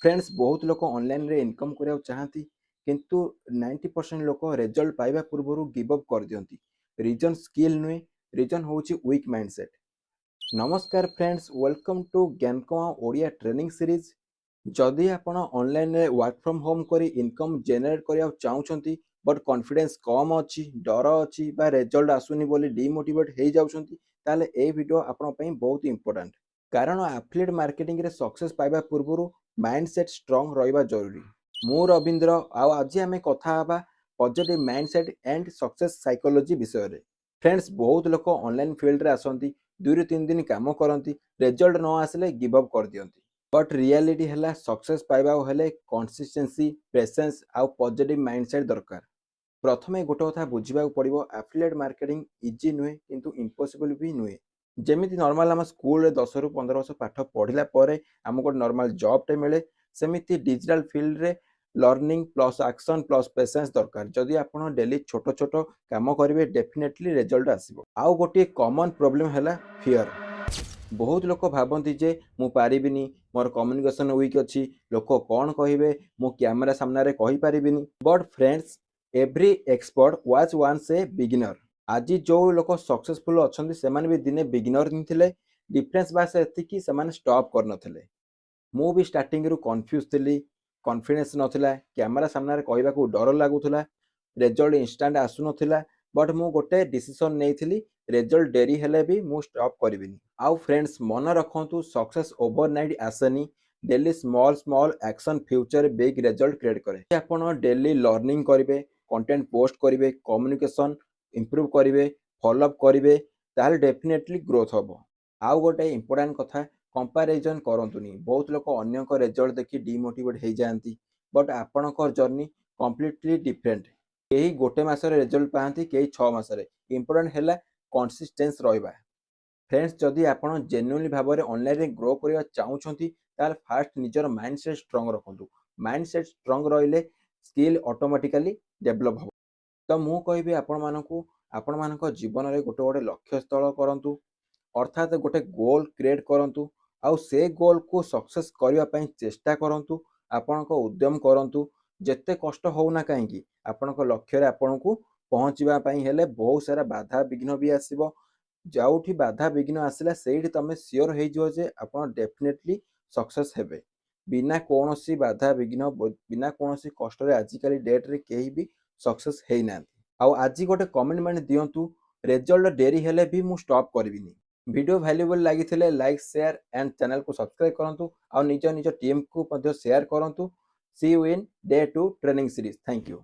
Friends बहुत लोक online रे इनकम करिया चाहती किंतु 90% लोक रिजल्ट पाइबा पूर्व गिव अप कर दियंती। रीजन स्किल नुहे, रीजन होची वीक माइंडसेट। नमस्कार friends, welcome to Gyanakama Odia training series. जदि आपण ऑनलाइन रे वर्क फ्रॉम होम करी इनकम जनरेट करिया चाहउछंती बट कॉन्फिडेंस कम अछि, डर अछि बा रिजल्ट आसुनी बोली डिमोटिवेट हे जाउछंती, ताले ए वीडियो आपण पई बहुत इंपोर्टेंट। कारण एफिलिएट मार्केटिंग रे सक्सेस पाइबा पूर्व माइंडसेट स्ट्रांग रहिबा जरूरी। मु रविंद्र आज आम कथा हबा positive mindset and success psychology विषय रे। फ्रेंड्स बहुत लोक ऑनलाइन फील्ड रे आसंती, 2 ରୁ 3 दिन काम करती, रिजल्ट न आसले गिव अप कर दियंती। बट रियलिटी है सक्सेस पाइबा हेले कंसिस्टेंसी, पेशेंस आउ पॉजिटिव माइंडसेट दरकार। प्रथमे गोटे कथा बुझा पड़ो, एफिलिएट मार्केटिंग इजी नुहे किंतु इम्पॉसिबल भी नुहे। जेमिति नॉर्मल आम स्कूल 10 ରୁ 15 वर्ष पाठ पढ़िला परे आमको नॉर्मल जॉब टे मिले, सेमिति डिजिटल फील्ड रे learning plus action plus patience दरकार। जदि आपण डेली छोट छोट काम करेंगे डेफिनेटली रिजल्ट आसीबो। आउ गोटे कॉमन प्रॉब्लम है फियर। बहुत लोक भावती जे मु पारिबिनी, मोर कम्युनिकेशन वीक अच्छी, लोक कौन कहे, मु कैमरा सामने कहि पारिबिनी। But friends, every expert was once a beginner. आज जो लोक सक्सेसफुल अच्छा से भी दिने बिगिनर ही थे। डिफरेंस बास एति से स्टॉप कर नथिले। मु भी स्टार्टिंग रु कंफ्यूज थी, कॉन्फिडेंस नथिला, कैमरा सामने कहवाक डर लगुला, रिजल्ट इंस्टांट आसु नथिला। बट मु गोटे डिसीजन नहीं, रिजल्ट डेरी हेले भी मु स्टॉप करिबिनी। आउ फ्रेंड्स मन रखंतु, सक्सेस ओवरनाइट आसेनी, daily small small action future big result create करे। आपण डेली लर्निंग करेंगे, कंटेंट पोस्ट करेंगे, कम्युनिकेशन इंप्रूव करेंगे, फॉलोअप करेंगे, ताल डेफिनेटली ग्रोथ हम। आउ गोटे इंपोर्टेंट कथा, कंपैरिजन करंतुनी। बहुत लोक अन्य रिजल्ट देखि डिमोटिवेट हो जाती, बट आपणकर जर्नी कंप्लीटली डिफरेंट। कई गोटे मासरे रिजल्ट पाती, कई 6 मासरे। इंपोर्टेंट है कंसिस्टेंस रहिबा। फ्रेंड्स, जदि आपण जेन्युइनली भाव में ऑनलाइन रे ग्रो करबा चाहउछंती, ताल फास्ट निजर माइंडसेट स्ट्रांग रखंतु। माइंडसेट स्ट्रांग रहिले स्किल ऑटोमेटिकली डेवलप हो। तो मु कहबी आपण मानकू, आपण मानक जीवन रे गोटे गोटे लक्ष्य स्थल करंतु, अर्थात गोटे गोल क्रिएट करंतु। आउ से गोल को सक्सेस करबा पई चेष्टा करंतु, आपण को उद्यम करंतु। जेते कष्ट होउना काहेकि आपण को लक्ष्य रे आपण को पहुंचबा पई हेले बहुत सारा बाधा विघ्न भी आसीबो। जाउठी बाधा विघ्न आसिला सेठी तमे सियोर हे जो जे आपण डेफिनेटली सक्सेस हेबे। बिना कोनोसी बाधा विघ्न, बिना कोनोसी कष्ट रे आजिकली डेट रे केही भी सक्सेस हेई ना। आउ आज गोटे कमेंटमेंट दियंतु, रिजल्ट डेरी हेले भी मु स्टॉप करबिनी। वीडियो वैल्यूएबल लागिथिले लाइक शेयर एंड चैनल को सब्सक्राइब करंतु। आउ निज निज टीम को मध्ये शेयर करंतु। See you in day 2 training series. Thank you.